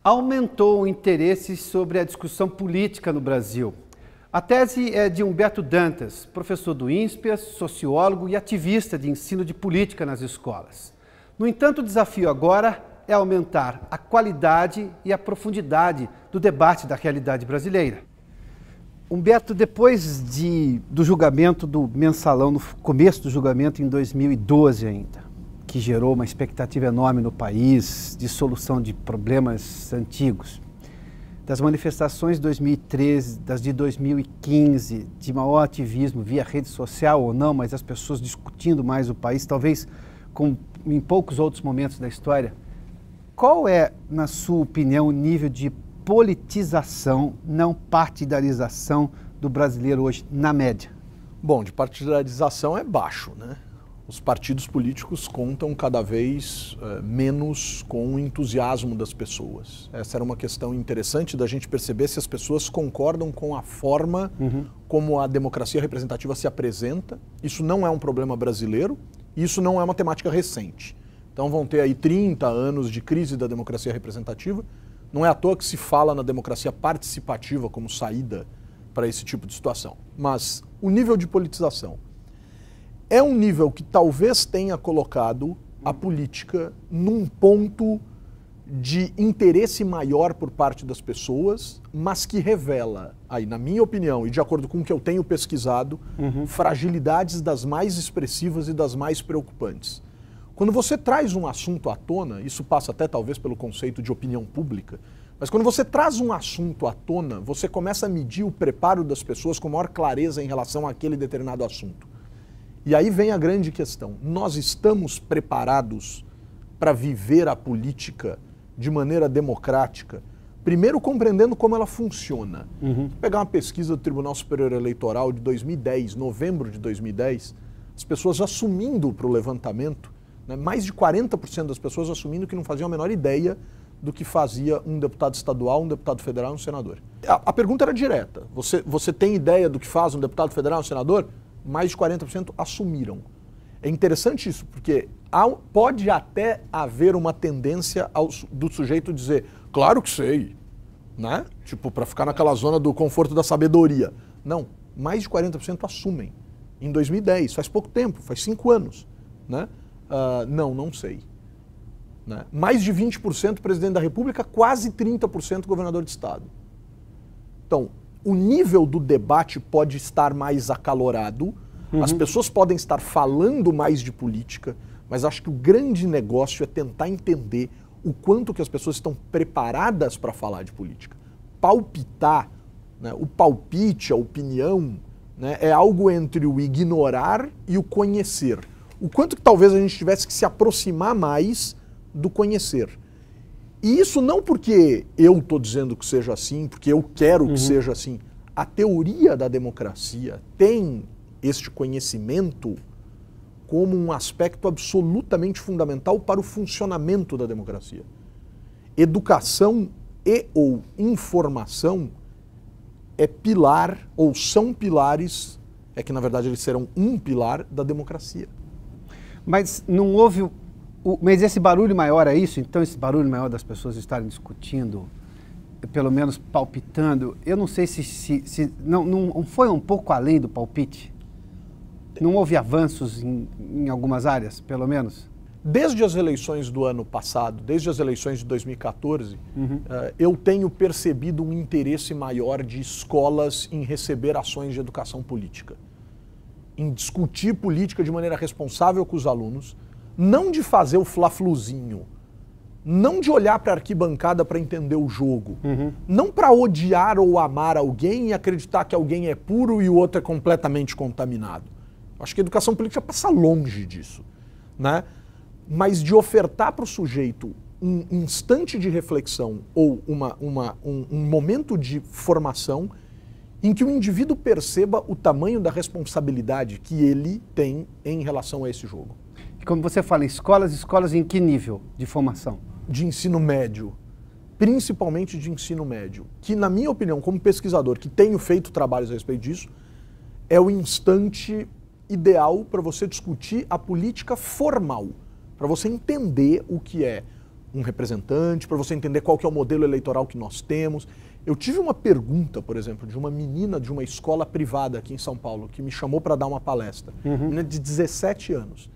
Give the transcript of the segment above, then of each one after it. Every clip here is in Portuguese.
Aumentou o interesse sobre a discussão política no Brasil. A tese é de Humberto Dantas, professor do INSPER, sociólogo e ativista de ensino de política nas escolas. No entanto, o desafio agora é aumentar a qualidade e a profundidade do debate da realidade brasileira. Humberto, depois do julgamento do Mensalão, no começo do julgamento em 2012 ainda, que gerou uma expectativa enorme no país de solução de problemas antigos, das manifestações de 2013, das de 2015, de maior ativismo via rede social ou não, mas as pessoas discutindo mais o país, talvez em poucos outros momentos da história. Qual é, na sua opinião, o nível de politização, não partidarização do brasileiro hoje, na média? Bom, de partidarização é baixo, né? Os partidos políticos contam cada vez menos com o entusiasmo das pessoas. Essa era uma questão interessante da gente perceber se as pessoas concordam com a forma como a democracia representativa se apresenta. Isso não é um problema brasileiro, isso não é uma temática recente. Então vão ter aí 30 anos de crise da democracia representativa. Não é à toa que se fala na democracia participativa como saída para esse tipo de situação. Mas o nível de politização é um nível que talvez tenha colocado a política num ponto de interesse maior por parte das pessoas, mas que revela, aí na minha opinião e de acordo com o que eu tenho pesquisado, fragilidades das mais expressivas e das mais preocupantes. Quando você traz um assunto à tona, isso passa até talvez pelo conceito de opinião pública, mas quando você traz um assunto à tona, você começa a medir o preparo das pessoas com maior clareza em relação àquele determinado assunto. E aí vem a grande questão. Nós estamos preparados para viver a política de maneira democrática? Primeiro compreendendo como ela funciona. Vou pegar uma pesquisa do Tribunal Superior Eleitoral de 2010, novembro de 2010, as pessoas assumindo para o levantamento, né, mais de 40% das pessoas assumindo que não faziam a menor ideia do que fazia um deputado estadual, um deputado federal e um senador. A pergunta era direta. Você tem ideia do que faz um deputado federal e um senador? Mais de 40% assumiram. É interessante isso, porque pode até haver uma tendência do sujeito dizer, claro que sei, né? Tipo, para ficar naquela zona do conforto da sabedoria. Não, mais de 40% assumem. Em 2010, faz pouco tempo, faz 5 anos, né? Não sei. Né? Mais de 20% presidente da República, quase 30% governador de estado. Então, o nível do debate pode estar mais acalorado, as pessoas podem estar falando mais de política, mas acho que o grande negócio é tentar entender o quanto que as pessoas estão preparadas para falar de política. Palpitar, né, o palpite, a opinião, né, é algo entre o ignorar e o conhecer. O quanto que talvez a gente tivesse que se aproximar mais do conhecer. E isso não porque eu estou dizendo que seja assim, porque eu quero que seja assim. A teoria da democracia tem este conhecimento como um aspecto absolutamente fundamental para o funcionamento da democracia. Educação e ou informação é pilar, ou são pilares, é que na verdade eles serão um pilar da democracia. Mas não houve... Mas esse barulho maior é isso? Então esse barulho maior das pessoas estarem discutindo, pelo menos palpitando, eu não sei se não foi um pouco além do palpite? Não houve avanços em algumas áreas, pelo menos? Desde as eleições do ano passado, desde as eleições de 2014, eu tenho percebido um interesse maior de escolas em receber ações de educação política, em discutir política de maneira responsável com os alunos, não de fazer o fla-fluzinho, não de olhar para a arquibancada para entender o jogo, não para odiar ou amar alguém e acreditar que alguém é puro e o outro é completamente contaminado. Acho que a educação política passa longe disso, né? Mas de ofertar para o sujeito um instante de reflexão ou um momento de formação em que o indivíduo perceba o tamanho da responsabilidade que ele tem em relação a esse jogo. E como você fala, escolas em que nível de formação? De ensino médio, principalmente de ensino médio, que na minha opinião, como pesquisador, que tenho feito trabalhos a respeito disso, é o instante ideal para você discutir a política formal, para você entender o que é um representante, para você entender qual que é o modelo eleitoral que nós temos. Eu tive uma pergunta, por exemplo, de uma menina de uma escola privada aqui em São Paulo, que me chamou para dar uma palestra, menina de 17 anos.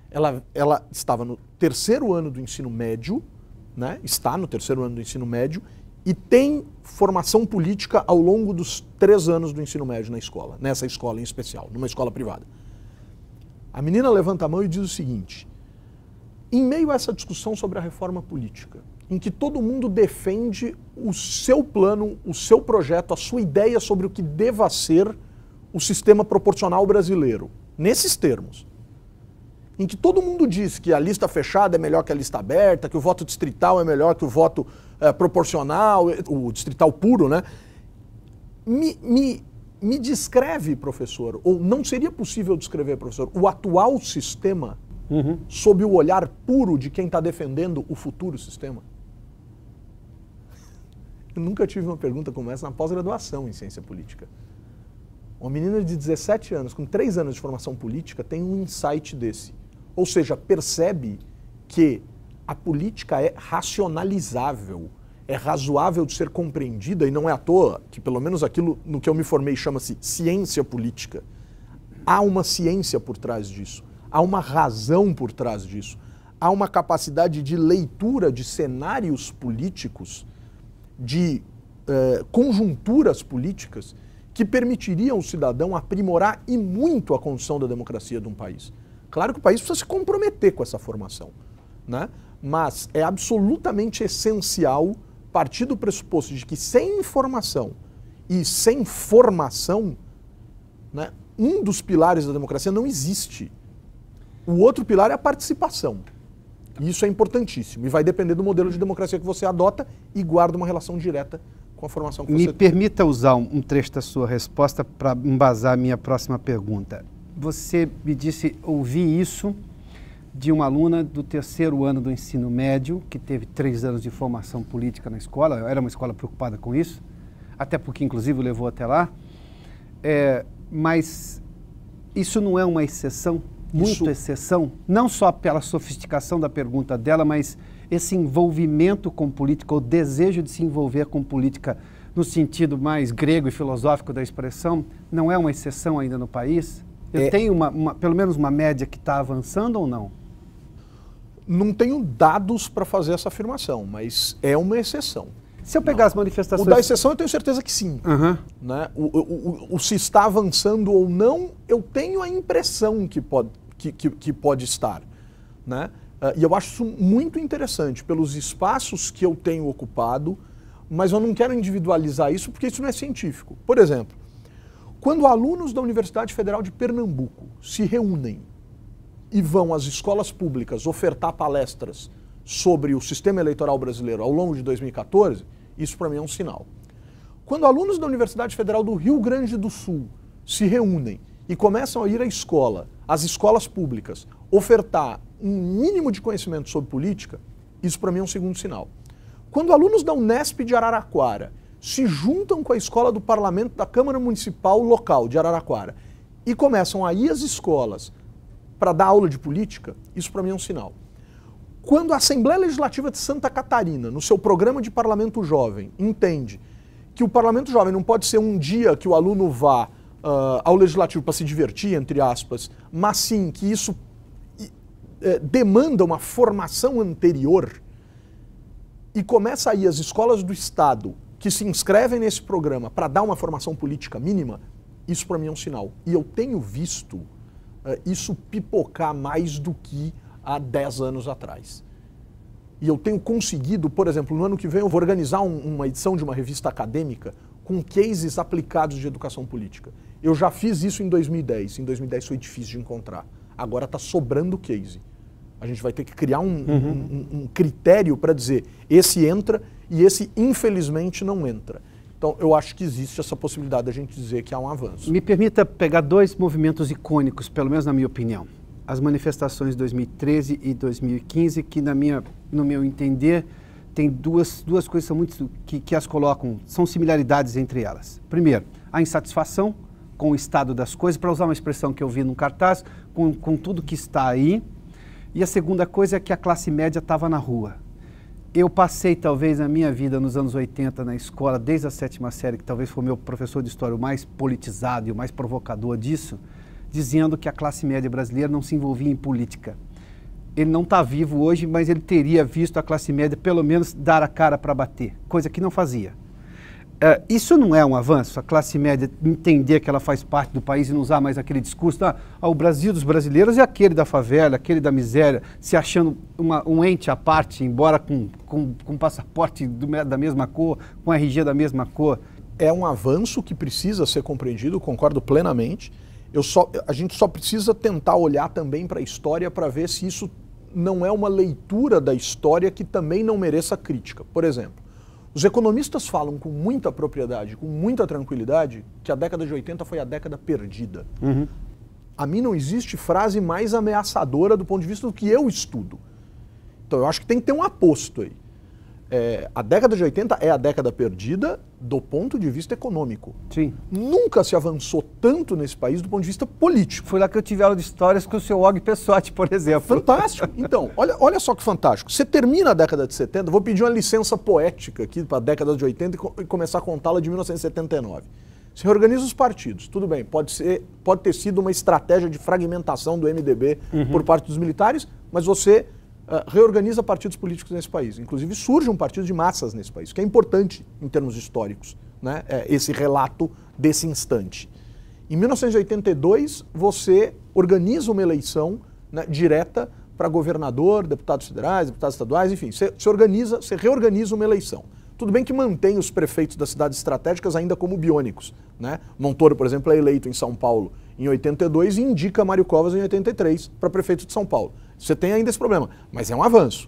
Ela estava no terceiro ano do ensino médio, né? Está no terceiro ano do ensino médio, e tem formação política ao longo dos 3 anos do ensino médio na escola, nessa escola em especial, numa escola privada. A menina levanta a mão e diz o seguinte: em meio a essa discussão sobre a reforma política, em que todo mundo defende o seu plano, o seu projeto, a sua ideia sobre o que deva ser o sistema proporcional brasileiro, nesses termos, em que todo mundo diz que a lista fechada é melhor que a lista aberta, que o voto distrital é melhor que o voto proporcional, o distrital puro, né? Me descreve, professor, ou não seria possível descrever, professor, o atual sistema sob o olhar puro de quem está defendendo o futuro sistema? Eu nunca tive uma pergunta como essa na pós-graduação em ciência política. Uma menina de 17 anos, com 3 anos de formação política, tem um insight desse. Ou seja, percebe que a política é racionalizável, é razoável de ser compreendida, e não é à toa que, pelo menos aquilo no que eu me formei chama-se ciência política. Há uma ciência por trás disso, há uma razão por trás disso, há uma capacidade de leitura de cenários políticos, de conjunturas políticas que permitiriam ao cidadão aprimorar e muito a condição da democracia de um país. Claro que o país precisa se comprometer com essa formação, né? Mas é absolutamente essencial partir do pressuposto de que sem informação e sem formação, né, um dos pilares da democracia não existe. O outro pilar é a participação. E isso é importantíssimo e vai depender do modelo de democracia que você adota e guarda uma relação direta com a formação que você tem. Me permita usar um trecho da sua resposta para embasar a minha próxima pergunta. Você me disse, ouvi isso de uma aluna do 3º ano do ensino médio, que teve 3 anos de formação política na escola, era uma escola preocupada com isso, até porque inclusive o levou até lá, mas isso não é uma exceção? Muito exceção, não só pela sofisticação da pergunta dela, mas esse envolvimento com política, o desejo de se envolver com política no sentido mais grego e filosófico da expressão, não é uma exceção ainda no país? Eu tenho pelo menos uma média que está avançando ou não? Não tenho dados para fazer essa afirmação, mas é uma exceção. Se eu pegar as manifestações... O da exceção eu tenho certeza que sim. Né? O se está avançando ou não, eu tenho a impressão que pode estar. Né? E eu acho isso muito interessante, pelos espaços que eu tenho ocupado, mas eu não quero individualizar isso porque isso não é científico. Por exemplo, quando alunos da Universidade Federal de Pernambuco se reúnem e vão às escolas públicas ofertar palestras sobre o sistema eleitoral brasileiro ao longo de 2014, isso para mim é um sinal. Quando alunos da Universidade Federal do Rio Grande do Sul se reúnem e começam a ir à escola, às escolas públicas, ofertar um mínimo de conhecimento sobre política, isso para mim é um segundo sinal. Quando alunos da Unesp de Araraquara se juntam com a escola do parlamento da Câmara Municipal local de Araraquara e começam a ir às escolas para dar aula de política, isso para mim é um sinal. Quando a Assembleia Legislativa de Santa Catarina, no seu programa de Parlamento Jovem, entende que o Parlamento Jovem não pode ser um dia que o aluno vá ao Legislativo para se divertir, entre aspas, mas sim que isso demanda uma formação anterior e começa a ir às escolas do Estado que se inscrevem nesse programa para dar uma formação política mínima, isso para mim é um sinal. E eu tenho visto isso pipocar mais do que há 10 anos atrás. E eu tenho conseguido, por exemplo, no ano que vem eu vou organizar uma edição de uma revista acadêmica com cases aplicados de educação política. Eu já fiz isso em 2010, em 2010 foi difícil de encontrar. Agora está sobrando case. A gente vai ter que criar um critério para dizer esse entra e esse infelizmente não entra. Então eu acho que existe essa possibilidade de a gente dizer que há um avanço. Me permita pegar 2 movimentos icônicos, pelo menos na minha opinião. As manifestações de 2013 e 2015, que no meu entender, tem duas coisas que as colocam, são similaridades entre elas. Primeiro, a insatisfação com o estado das coisas, para usar uma expressão que eu vi num cartaz, com tudo que está aí. E a segunda coisa é que a classe média estava na rua. Eu passei, talvez, a minha vida nos anos 80 na escola, desde a 7ª série, que talvez foi o meu professor de história o mais politizado e o mais provocador disso, dizendo que a classe média brasileira não se envolvia em política. Ele não está vivo hoje, mas ele teria visto a classe média, pelo menos, dar a cara para bater, coisa que não fazia. Isso não é um avanço? A classe média entender que ela faz parte do país e não usar mais aquele discurso, o Brasil dos brasileiros é aquele da favela, aquele da miséria, se achando um ente à parte, embora com passaporte da mesma cor, com RG da mesma cor. É um avanço que precisa ser compreendido, concordo plenamente. A gente só precisa tentar olhar também para a história para ver se isso não é uma leitura da história que também não mereça crítica. Por exemplo, os economistas falam com muita propriedade, com muita tranquilidade, que a década de 80 foi a década perdida. Uhum. A mim não existe frase mais ameaçadora do ponto de vista do que eu estudo. Então eu acho que tem que ter um aposto aí. A década de 80 é a década perdida do ponto de vista econômico. Sim. Nunca se avançou tanto nesse país do ponto de vista político. Foi lá que eu tive aula de histórias com o seu Og Pessotti, por exemplo. Fantástico. Então, olha só que fantástico. Você termina a década de 70, vou pedir uma licença poética aqui para a década de 80 e começar a contá-la de 1979. Você reorganiza os partidos, tudo bem, pode ter sido uma estratégia de fragmentação do MDB por parte dos militares, mas você reorganiza partidos políticos nesse país. Inclusive surge um partido de massas nesse país, que é importante em termos históricos, né? Esse relato desse instante. Em 1982, você organiza uma eleição, né, direta para governador, deputados federais, deputados estaduais, enfim, você reorganiza uma eleição. Tudo bem que mantém os prefeitos das cidades estratégicas ainda como biônicos, né? Montoro, por exemplo, é eleito em São Paulo em 82 e indica Mário Covas em 83 para prefeito de São Paulo. Você tem ainda esse problema, mas é um avanço.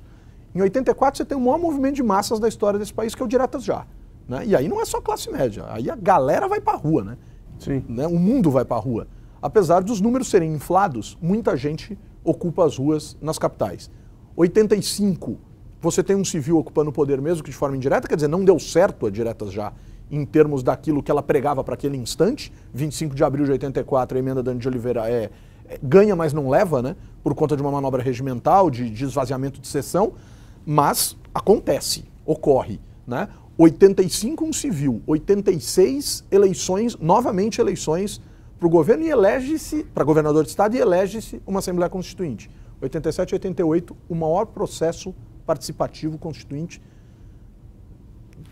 Em 84 você tem o maior movimento de massas da história desse país, que é o Diretas Já, né? E aí não é só classe média, aí a galera vai para a rua, né? Sim. Né? O mundo vai para a rua. Apesar dos números serem inflados, muita gente ocupa as ruas nas capitais. 85, você tem um civil ocupando o poder mesmo que de forma indireta, quer dizer, não deu certo a Diretas Já em termos daquilo que ela pregava para aquele instante. 25 de abril de 84, a emenda Dani de Oliveira ganha, mas não leva, né? Por conta de uma manobra regimental, de esvaziamento de sessão, mas acontece, ocorre, né? 85 um civil, 86 eleições, novamente eleições para o governo e elege-se, para governador de estado e elege-se uma Assembleia Constituinte. 87 e 88, o maior processo participativo constituinte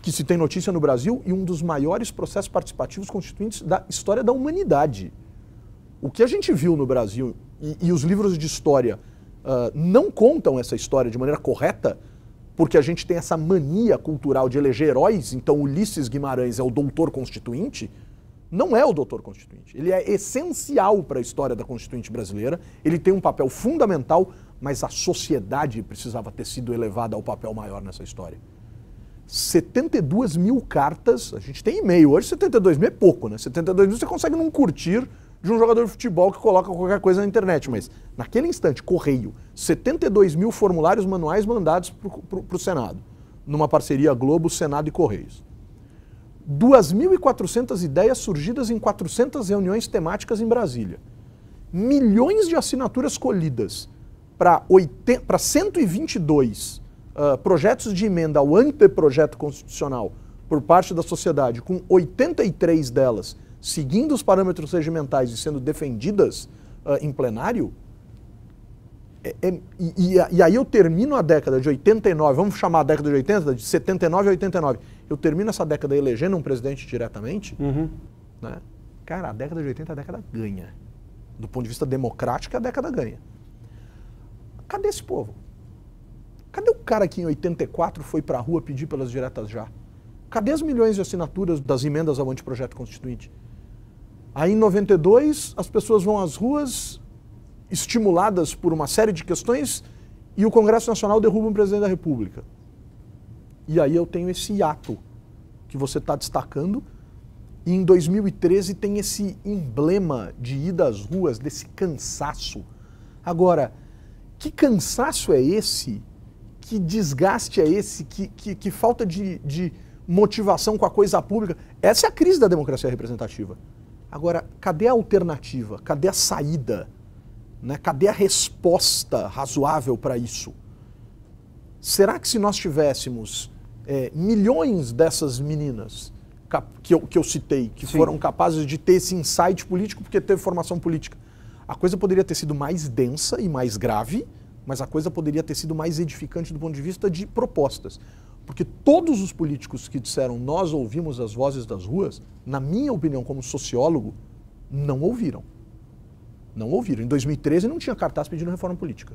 que se tem notícia no Brasil e um dos maiores processos participativos constituintes da história da humanidade. O que a gente viu no Brasil, e os livros de história não contam essa história de maneira correta, porque a gente tem essa mania cultural de eleger heróis, então Ulisses Guimarães é o doutor constituinte, não é o doutor constituinte. Ele é essencial para a história da Constituinte brasileira, ele tem um papel fundamental, mas a sociedade precisava ter sido elevada ao papel maior nessa história. 72 mil cartas, a gente tem e-mail, hoje 72 mil é pouco, né? 72 mil você consegue não curtir de um jogador de futebol que coloca qualquer coisa na internet, mas naquele instante, correio, 72 mil formulários manuais mandados para o Senado, numa parceria Globo, Senado e Correios. 2.400 ideias surgidas em 400 reuniões temáticas em Brasília. Milhões de assinaturas colhidas para 122 projetos de emenda ao anteprojeto constitucional por parte da sociedade, com 83 delas seguindo os parâmetros regimentais e sendo defendidas em plenário. E aí eu termino a década de 89, vamos chamar a década de 80, de 79 a 89, eu termino essa década elegendo um presidente diretamente, né? Cara, a década de 80 a década ganha. Do ponto de vista democrático, a década ganha. Cadê esse povo? Cadê o cara que em 84 foi pra rua pedir pelas Diretas Já? Cadê as milhões de assinaturas das emendas ao anteprojeto constituinte? Aí em 92 as pessoas vão às ruas estimuladas por uma série de questões e o Congresso Nacional derruba um presidente da República. E aí eu tenho esse hiato que você está destacando e em 2013 tem esse emblema de ir das ruas, desse cansaço. Agora, que cansaço é esse? Que desgaste é esse? Que falta de motivação com a coisa pública? Essa é a crise da democracia representativa. Agora, cadê a alternativa? Cadê a saída? Né? Cadê a resposta razoável para isso? será que se nós tivéssemos milhões dessas meninas que eu citei, que Sim. foram capazes de ter esse insight político porque teve formação política, a coisa poderia ter sido mais densa e mais grave, mas a coisa poderia ter sido mais edificante do ponto de vista de propostas. Porque todos os políticos que disseram nós ouvimos as vozes das ruas, na minha opinião como sociólogo, não ouviram. Não ouviram. Em 2013 não tinha cartaz pedindo reforma política.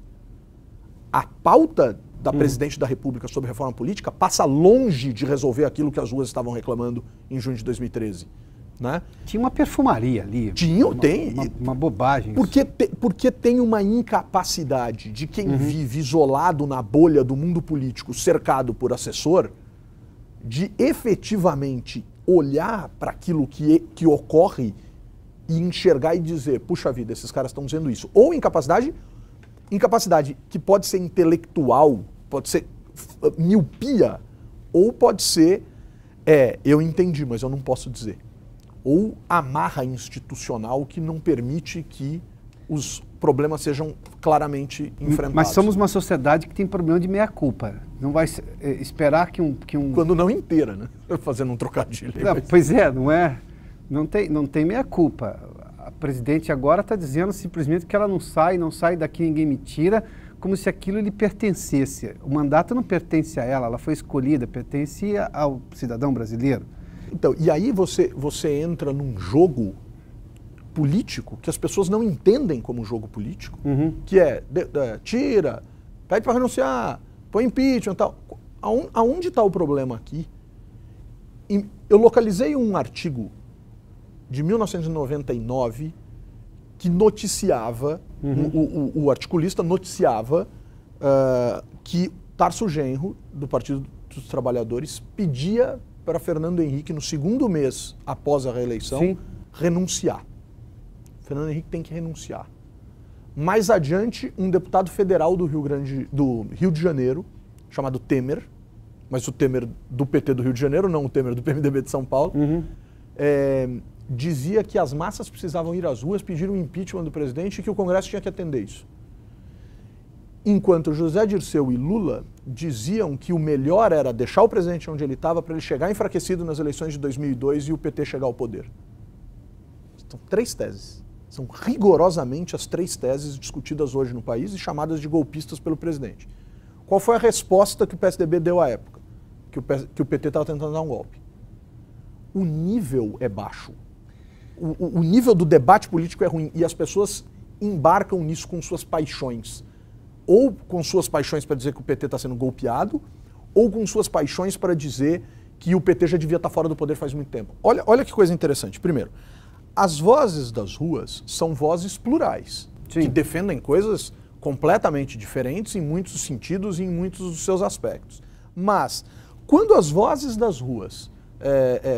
A pauta da presidente da República sobre reforma política passa longe de resolver aquilo que as ruas estavam reclamando em junho de 2013. Né? Tinha uma perfumaria ali. Tem. Uma bobagem. Porque tem uma incapacidade de quem vive isolado na bolha do mundo político, cercado por assessor, de efetivamente olhar para aquilo que ocorre e enxergar e dizer, puxa vida, esses caras estão dizendo isso. Ou incapacidade que pode ser intelectual, pode ser miopia, ou pode ser, eu entendi, mas eu não posso dizer. Ou amarra institucional que não permite que os problemas sejam claramente enfrentados. Mas somos uma sociedade que tem problema de meia-culpa. Não vai esperar que um... Quando não inteira, né? Fazendo um trocadilho. Não, mas... Pois é, não é? Não tem meia-culpa. A presidente agora está dizendo simplesmente que ela não sai daqui, ninguém me tira, como se aquilo lhe pertencesse. O mandato não pertence a ela foi escolhida, pertence ao cidadão brasileiro. Então, e aí você entra num jogo político que as pessoas não entendem como jogo político, que tira, pede para renunciar, põe impeachment e tal. Aonde está o problema aqui? Eu localizei um artigo de 1999 que noticiava, o articulista noticiava que Tarso Genro, do Partido dos Trabalhadores, pedia para Fernando Henrique, no segundo mês após a reeleição, renunciar. Fernando Henrique tem que renunciar. Mais adiante, um deputado federal do Rio de Janeiro, chamado Temer, mas o Temer do PT do Rio de Janeiro, não o Temer do PMDB de São Paulo, dizia que as massas precisavam ir às ruas, pedir o impeachment do presidente e que o Congresso tinha que atender isso. Enquanto José Dirceu e Lula diziam que o melhor era deixar o presidente onde ele estava para ele chegar enfraquecido nas eleições de 2002 e o PT chegar ao poder. São 3 teses. São rigorosamente as 3 teses discutidas hoje no país e chamadas de golpistas pelo presidente. Qual foi a resposta que o PSDB deu à época? Que o PT estava tentando dar um golpe. O nível é baixo. O nível do debate político é ruim e as pessoas embarcam nisso com suas paixões. Ou com suas paixões para dizer que o PT está sendo golpeado, ou com suas paixões para dizer que o PT já devia estar fora do poder faz muito tempo. Olha que coisa interessante. Primeiro, as vozes das ruas são vozes plurais, que defendem coisas completamente diferentes em muitos sentidos e em muitos dos seus aspectos. Mas, quando as vozes das ruas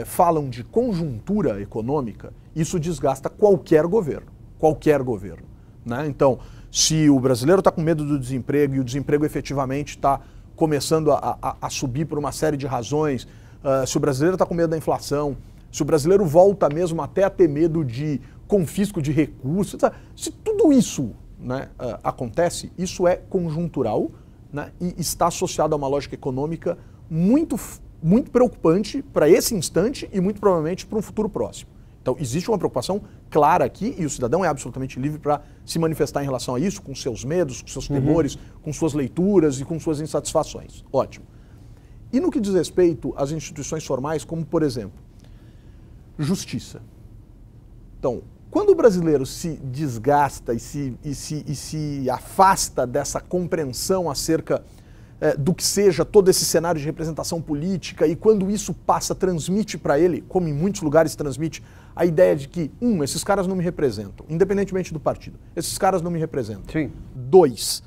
falam de conjuntura econômica, isso desgasta qualquer governo. Qualquer governo. Né? Então, se o brasileiro está com medo do desemprego e o desemprego efetivamente está começando a subir por uma série de razões, se o brasileiro está com medo da inflação, se o brasileiro volta mesmo até a ter medo de confisco de recursos, se tudo isso, né, acontece, isso é conjuntural, né, e está associado a uma lógica econômica muito preocupante para esse instante e muito provavelmente para um futuro próximo. Então, existe uma preocupação clara aqui e o cidadão é absolutamente livre para se manifestar em relação a isso, com seus medos, com seus temores, com suas leituras e com suas insatisfações. Ótimo. E no que diz respeito às instituições formais, como, por exemplo, justiça. Então, quando o brasileiro se desgasta e se afasta dessa compreensão acerca do que seja todo esse cenário de representação política e quando isso transmite para ele, como em muitos lugares transmite, a ideia de que, esses caras não me representam, independentemente do partido, esses caras não me representam. Sim. 2,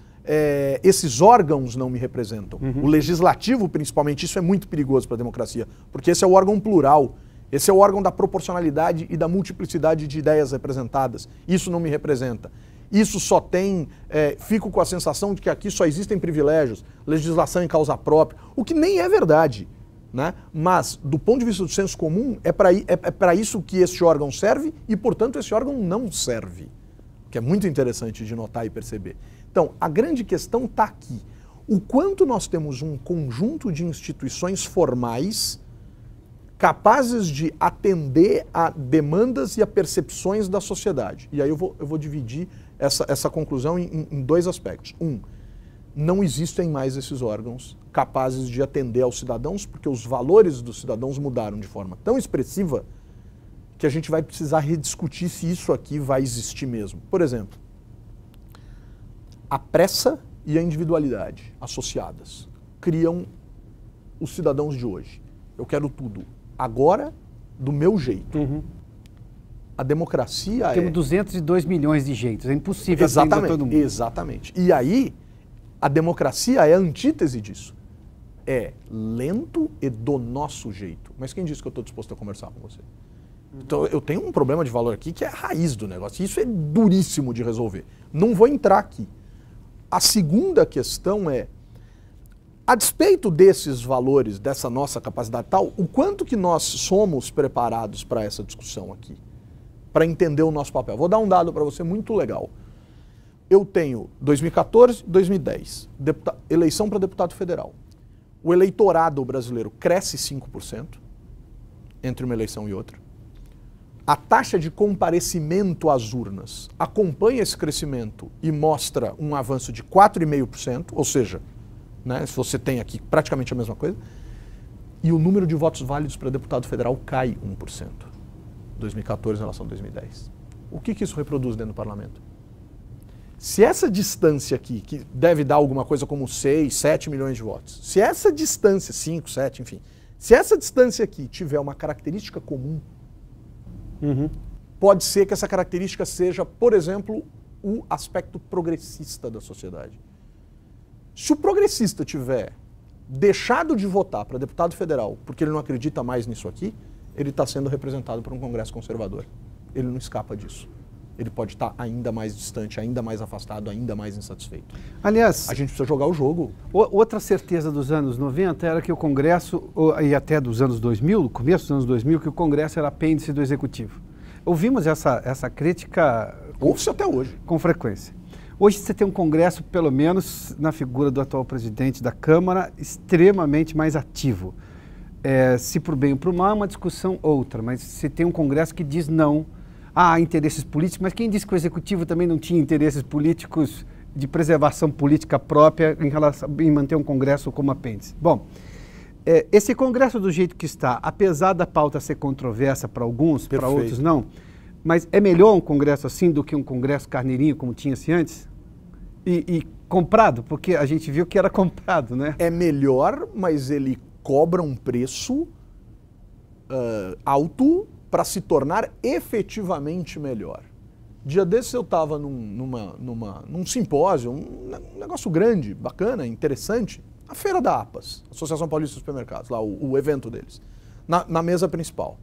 esses órgãos não me representam. O legislativo, principalmente, isso é muito perigoso para a democracia, porque esse é o órgão plural, esse é o órgão da proporcionalidade e da multiplicidade de ideias representadas. Isso não me representa. Isso só tem, fico com a sensação de que aqui só existem privilégios, legislação em causa própria, o que nem é verdade, né? Mas, do ponto de vista do senso comum, é para isso que esse órgão serve e, portanto, esse órgão não serve, que é muito interessante de notar e perceber. Então, a grande questão está aqui. o quanto nós temos um conjunto de instituições formais capazes de atender a demandas e a percepções da sociedade. E aí eu vou dividir essa conclusão em dois aspectos. Não existem mais esses órgãos capazes de atender aos cidadãos, porque os valores dos cidadãos mudaram de forma tão expressiva que a gente vai precisar rediscutir se isso aqui vai existir mesmo. Por exemplo, a pressa e a individualidade associadas criam os cidadãos de hoje. Eu quero tudo agora, do meu jeito. A democracia Temos 202 milhões de jeitos, é impossível atender todo mundo. Exatamente. E aí, a democracia é a antítese disso. É lento e do nosso jeito. Mas quem disse que eu estou disposto a conversar com você? Então, eu tenho um problema de valor aqui que é a raiz do negócio. Isso é duríssimo de resolver. Não vou entrar aqui. A segunda questão é, a despeito desses valores, dessa nossa capacidade tal, o quanto que nós somos preparados para essa discussão aqui? Para entender o nosso papel. Vou dar um dado para você muito legal. Eu tenho 2014 e 2010, eleição para deputado federal. O eleitorado brasileiro cresce 5% entre uma eleição e outra. A taxa de comparecimento às urnas acompanha esse crescimento e mostra um avanço de 4,5%, ou seja, né, se você tem aqui praticamente a mesma coisa, e o número de votos válidos para deputado federal cai 1%, 2014 em relação a 2010. O que isso reproduz dentro do parlamento? Se essa distância aqui, que deve dar alguma coisa como 6, 7 milhões de votos, se essa distância, 5, 7, enfim, se essa distância aqui tiver uma característica comum, pode ser que essa característica seja, por exemplo, o aspecto progressista da sociedade. Se o progressista tiver deixado de votar para deputado federal porque ele não acredita mais nisso aqui, ele está sendo representado por um Congresso conservador. Ele não escapa disso. Ele pode estar ainda mais distante, ainda mais afastado, ainda mais insatisfeito. Aliás, a gente precisa jogar o jogo. Outra certeza dos anos 90 era que o Congresso, e até dos anos 2000, no começo dos anos 2000, que o Congresso era apêndice do Executivo. Ouvimos essa crítica... Ouve-se até hoje. Com frequência. Hoje você tem um Congresso, pelo menos na figura do atual presidente da Câmara, extremamente mais ativo. Se por bem ou por mal, é uma discussão outra, mas você tem um Congresso que diz não há interesses políticos, mas quem disse que o Executivo também não tinha interesses políticos de preservação política própria em manter um Congresso como apêndice? Bom, esse Congresso do jeito que está, apesar da pauta ser controversa para alguns, para outros não, mas é melhor um Congresso assim do que um Congresso carneirinho como tinha-se antes? E comprado, porque a gente viu que era comprado, né? É melhor, mas ele cobra um preço alto para se tornar efetivamente melhor. Dia desses eu estava num simpósio, um negócio grande, bacana, interessante, a Feira da APAS, Associação Paulista de Supermercados, lá o evento deles, na mesa principal.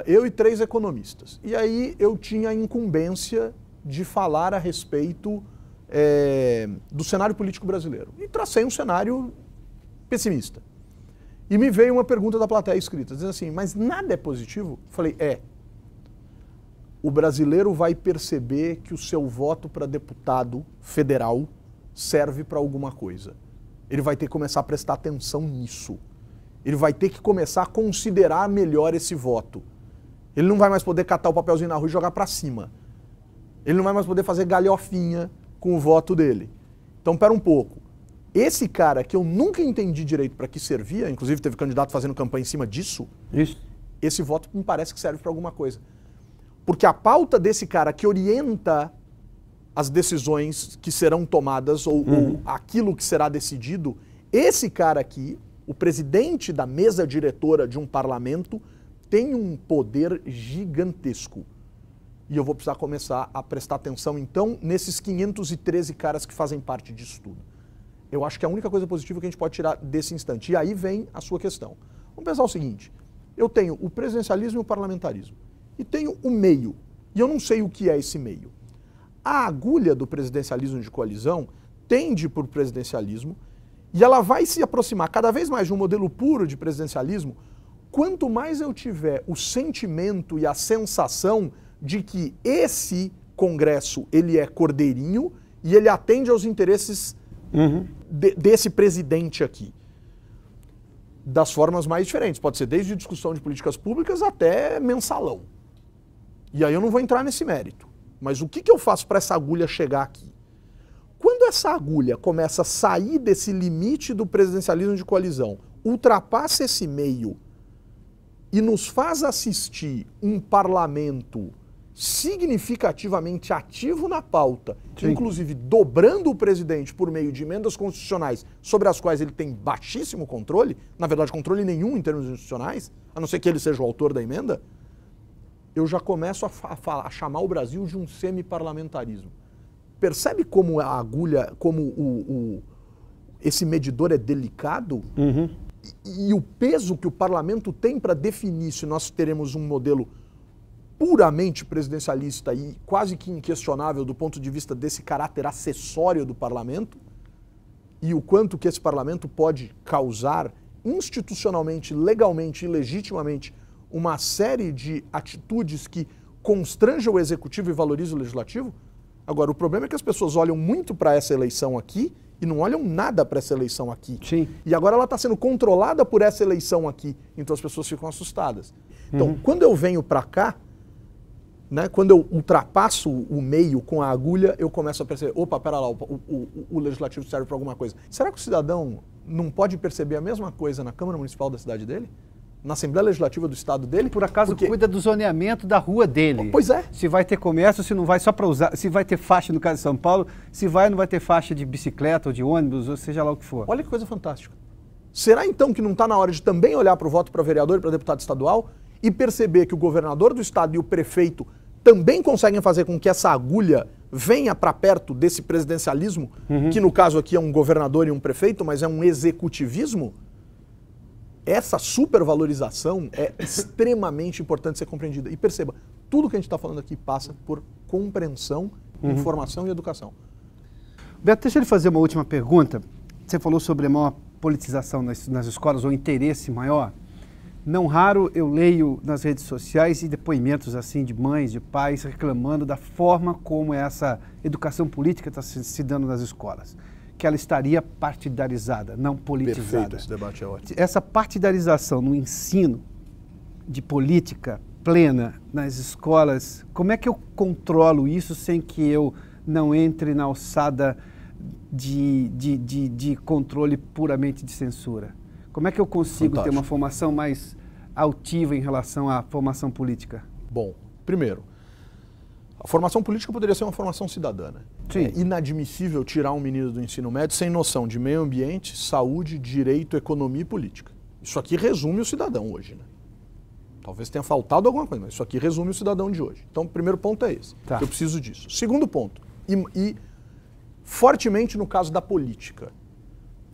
Eu e 3 economistas. E aí eu tinha a incumbência de falar a respeito do cenário político brasileiro. E tracei um cenário pessimista. E me veio uma pergunta da plateia escrita, dizendo assim, mas nada é positivo? Eu falei, o brasileiro vai perceber que o seu voto para deputado federal serve para alguma coisa. Ele vai ter que começar a prestar atenção nisso. Ele vai ter que começar a considerar melhor esse voto. Ele não vai mais poder catar o papelzinho na rua e jogar para cima. Ele não vai mais poder fazer galhofinha com o voto dele. Então, pera um pouco. Esse cara que eu nunca entendi direito para que servia, inclusive teve candidato fazendo campanha em cima disso, esse voto me parece que serve para alguma coisa. Porque a pauta desse cara que orienta as decisões que serão tomadas ou aquilo que será decidido, esse cara aqui, o presidente da mesa diretora de um parlamento, tem um poder gigantesco. E eu vou precisar começar a prestar atenção, então, nesses 513 caras que fazem parte disso tudo. Eu acho que é a única coisa positiva que a gente pode tirar desse instante. E aí vem a sua questão. Vamos pensar o seguinte, eu tenho o presidencialismo e o parlamentarismo. E tenho o meio. E eu não sei o que é esse meio. A agulha do presidencialismo de coalizão tende para o presidencialismo e ela vai se aproximar cada vez mais de um modelo puro de presidencialismo quanto mais eu tiver o sentimento e a sensação de que esse Congresso ele é cordeirinho e ele atende aos interesses desse presidente aqui? Das formas mais diferentes. Pode ser desde discussão de políticas públicas até mensalão. E aí eu não vou entrar nesse mérito. Mas o que eu faço para essa agulha chegar aqui? Quando essa agulha começa a sair desse limite do presidencialismo de coalizão, ultrapassa esse meio e nos faz assistir um parlamento significativamente ativo na pauta, Sim. inclusive dobrando o presidente por meio de emendas constitucionais sobre as quais ele tem baixíssimo controle, na verdade controle nenhum em termos institucionais, a não ser que ele seja o autor da emenda, eu já começo a chamar o Brasil de um semi-parlamentarismo. Percebe como a agulha, como esse medidor é delicado? Uhum. E o peso que o parlamento tem para definir se nós teremos um modelo puramente presidencialista e quase que inquestionável do ponto de vista desse caráter acessório do parlamento, e o quanto que esse parlamento pode causar institucionalmente, legalmente e legitimamente uma série de atitudes que constrangem o executivo e valorizam o legislativo. Agora, o problema é que as pessoas olham muito para essa eleição aqui e não olham nada para essa eleição aqui. Sim. E agora ela está sendo controlada por essa eleição aqui, então as pessoas ficam assustadas. Então, quando eu venho para cá, né, quando eu ultrapasso o meio com a agulha, eu começo a perceber, opa, pera lá, o legislativo serve para alguma coisa. Será que o cidadão não pode perceber a mesma coisa na Câmara Municipal da cidade dele? Na Assembleia Legislativa do Estado dele? Por acaso cuida do zoneamento da rua dele. Pois é. Se vai ter comércio, se não vai só para usar, se vai ter faixa no caso de São Paulo, se vai ou não vai ter faixa de bicicleta ou de ônibus, ou seja lá o que for. Olha que coisa fantástica. Será então que não está na hora de também olhar para o voto para vereador e para deputado estadual e perceber que o governador do estado e o prefeito também conseguem fazer com que essa agulha venha para perto desse presidencialismo, que no caso aqui é um governador e um prefeito, mas é um executivismo? Essa supervalorização é extremamente importante ser compreendida. E perceba, tudo que a gente está falando aqui passa por compreensão, informação e educação. Beto, deixa eu lhe fazer uma última pergunta. Você falou sobre a maior politização nas escolas, ou interesse maior. Não raro eu leio nas redes sociais e depoimentos assim de mães, de pais, reclamando da forma como essa educação política está se dando nas escolas. Que ela estaria partidarizada, não politizada. Perfeito, esse debate é ótimo. Essa partidarização no ensino de política plena nas escolas, como é que eu controlo isso sem que eu não entre na alçada de controle puramente de censura? Como é que eu consigo ter uma formação mais altiva em relação à formação política? Bom, primeiro, a formação política poderia ser uma formação cidadã. Sim. É inadmissível tirar um menino do ensino médio sem noção de meio ambiente, saúde, direito, economia e política. Isso aqui resume o cidadão hoje, né? Talvez tenha faltado alguma coisa, mas isso aqui resume o cidadão de hoje. Então, o primeiro ponto é esse. Tá. Eu preciso disso. Segundo ponto, e fortemente no caso da política,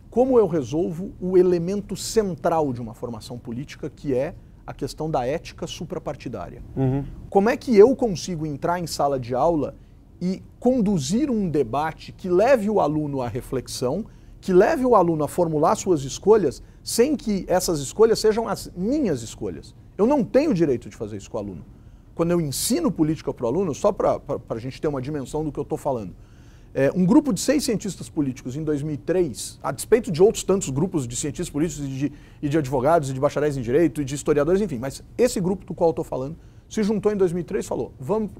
como eu resolvo o elemento central de uma formação política, que é a questão da ética suprapartidária. Como é que eu consigo entrar em sala de aula e conduzir um debate que leve o aluno à reflexão, que leve o aluno a formular suas escolhas, sem que essas escolhas sejam as minhas escolhas? Eu não tenho o direito de fazer isso com o aluno. Quando eu ensino política para o aluno, só para a gente ter uma dimensão do que eu estou falando, um grupo de 6 cientistas políticos em 2003, a despeito de outros tantos grupos de cientistas políticos e de advogados e de bacharéis em direito e de historiadores, enfim, mas esse grupo do qual eu estou falando se juntou em 2003 e falou,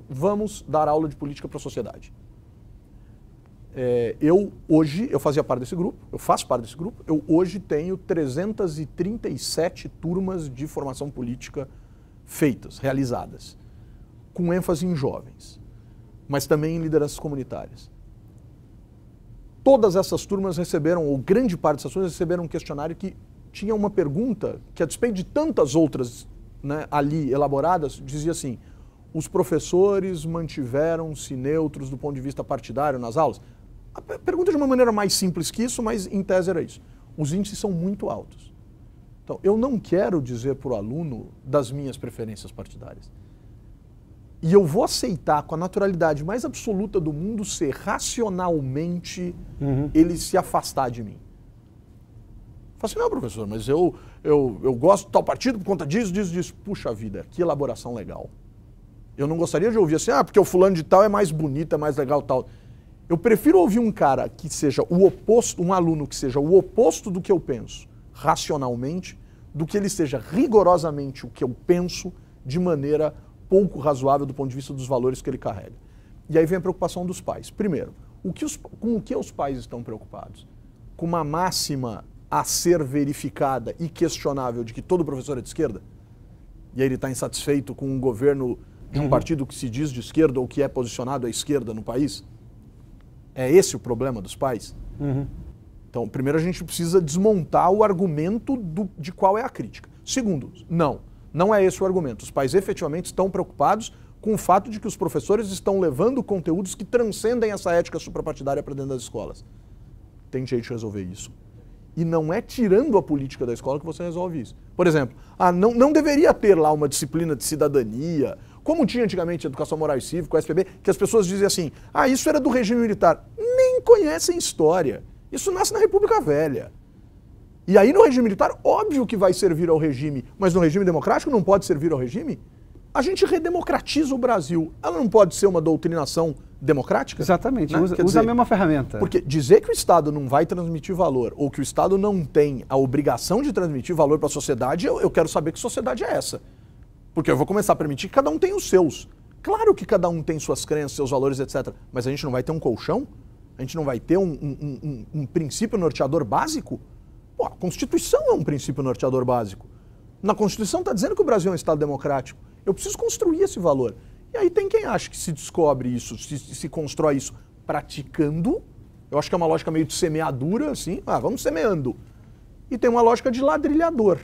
vamos dar aula de política para a sociedade. Eu fazia parte desse grupo, eu faço parte desse grupo, eu hoje tenho 337 turmas de formação política feitas, realizadas, com ênfase em jovens, mas também em lideranças comunitárias. Todas essas turmas receberam, ou grande parte dessas turmas receberam um questionário que tinha uma pergunta que, a despeito de tantas outras, né, ali elaboradas, dizia assim, os professores mantiveram-se neutros do ponto de vista partidário nas aulas? A pergunta de uma maneira mais simples que isso, mas em tese era isso. Os índices são muito altos. Então, eu não quero dizer para o aluno das minhas preferências partidárias. E eu vou aceitar com a naturalidade mais absoluta do mundo ser racionalmente ele se afastar de mim. Fala assim, não, professor, mas eu gosto de tal partido por conta disso. Puxa vida, que elaboração legal. Eu não gostaria de ouvir assim, porque o fulano de tal é mais bonito, é mais legal, tal. Eu prefiro ouvir um cara que seja o oposto, um aluno que seja o oposto do que eu penso, racionalmente, do que ele seja rigorosamente o que eu penso de maneira pouco razoável do ponto de vista dos valores que ele carrega. E aí vem a preocupação dos pais. Primeiro, com o que os pais estão preocupados? Com uma máxima a ser verificada e questionável de que todo professor é de esquerda? E aí ele está insatisfeito com um governo de um partido que se diz de esquerda ou que é posicionado à esquerda no país? É esse o problema dos pais? Então, primeiro a gente precisa desmontar o argumento de qual é a crítica. Segundo, não é esse o argumento. Os pais efetivamente estão preocupados com o fato de que os professores estão levando conteúdos que transcendem essa ética suprapartidária para dentro das escolas. Tem jeito de resolver isso. E não é tirando a política da escola que você resolve isso. Por exemplo, não deveria ter lá uma disciplina de cidadania, como tinha antigamente Educação Moral e Cívica, o SPB, que as pessoas dizem assim, isso era do regime militar. Nem conhecem história. Isso nasce na República Velha. E aí no regime militar, óbvio que vai servir ao regime, mas no regime democrático não pode servir ao regime? A gente redemocratiza o Brasil. Ela não pode ser uma doutrinação democrática? Exatamente, né? usa a mesma ferramenta. Porque dizer que o Estado não vai transmitir valor, ou que o Estado não tem a obrigação de transmitir valor para a sociedade, eu quero saber que sociedade é essa. Porque eu vou começar a permitir que cada um tenha os seus. Claro que cada um tem suas crenças, seus valores, etc. Mas a gente não vai ter um colchão? A gente não vai ter um princípio norteador básico? Pô, a Constituição é um princípio norteador básico. Na Constituição está dizendo que o Brasil é um Estado democrático. Eu preciso construir esse valor. E aí tem quem acha que se descobre isso, se constrói isso praticando. Eu acho que é uma lógica meio de semeadura, assim. Vamos semeando. E tem uma lógica de ladrilhador.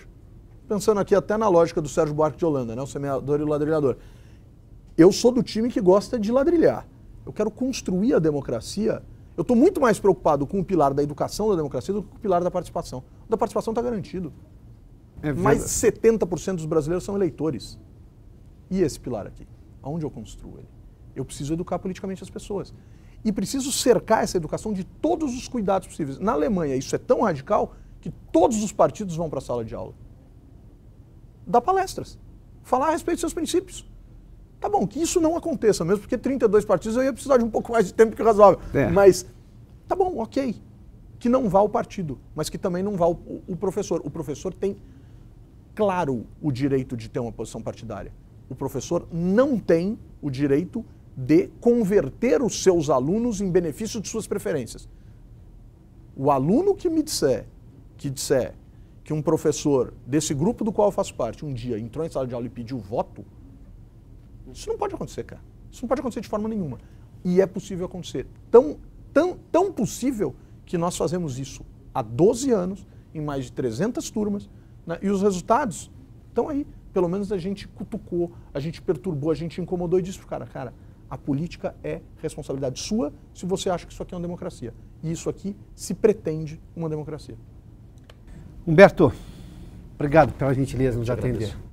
Pensando aqui até na lógica do Sérgio Buarque de Holanda, né? O semeador e o ladrilhador. Eu sou do time que gosta de ladrilhar. Eu quero construir a democracia. Eu estou muito mais preocupado com o pilar da educação da democracia do que com o pilar da participação. O da participação está garantido. Mais de 70% dos brasileiros são eleitores. E esse pilar aqui? Aonde eu construo ele? Eu preciso educar politicamente as pessoas. E preciso cercar essa educação de todos os cuidados possíveis. Na Alemanha, isso é tão radical que todos os partidos vão para a sala de aula. Dar palestras. Falar a respeito dos seus princípios. Tá bom, que isso não aconteça mesmo, porque 32 partidos eu ia precisar de um pouco mais de tempo que razoável. Mas, tá bom, ok. Que não vá o partido, mas que também não vá o professor. O professor tem, claro, o direito de ter uma posição partidária. O professor não tem o direito de converter os seus alunos em benefício de suas preferências. O aluno que me disser que um professor desse grupo do qual eu faço parte um dia entrou em sala de aula e pediu voto, isso não pode acontecer, cara. Isso não pode acontecer de forma nenhuma. E é possível acontecer. Tão possível que nós fazemos isso há 12 anos, em mais de 300 turmas, né? E os resultados estão aí. Pelo menos a gente cutucou, a gente perturbou, a gente incomodou e disse pro cara, a política é responsabilidade sua se você acha que isso aqui é uma democracia. E isso aqui se pretende uma democracia. Humberto, obrigado pela gentileza de nos atender. Agradeço.